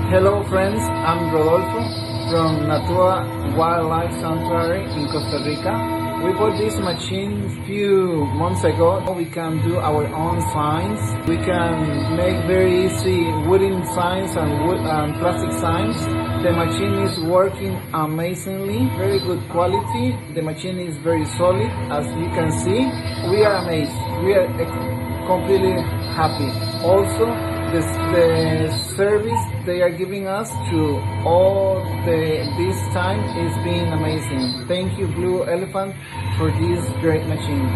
Hello friends, I'm Rodolfo from Natura Wildlife Sanctuary in Costa Rica. We bought this machine few months ago. We can do our own signs. We can make very easy wooden signs and plastic signs. The machine is working amazingly, very good quality. The machine is very solid, as you can see. We are amazed. We are completely happy. Also, the service they are giving us through all this time is being amazing. Thank you, Blue Elephant, for this great machine.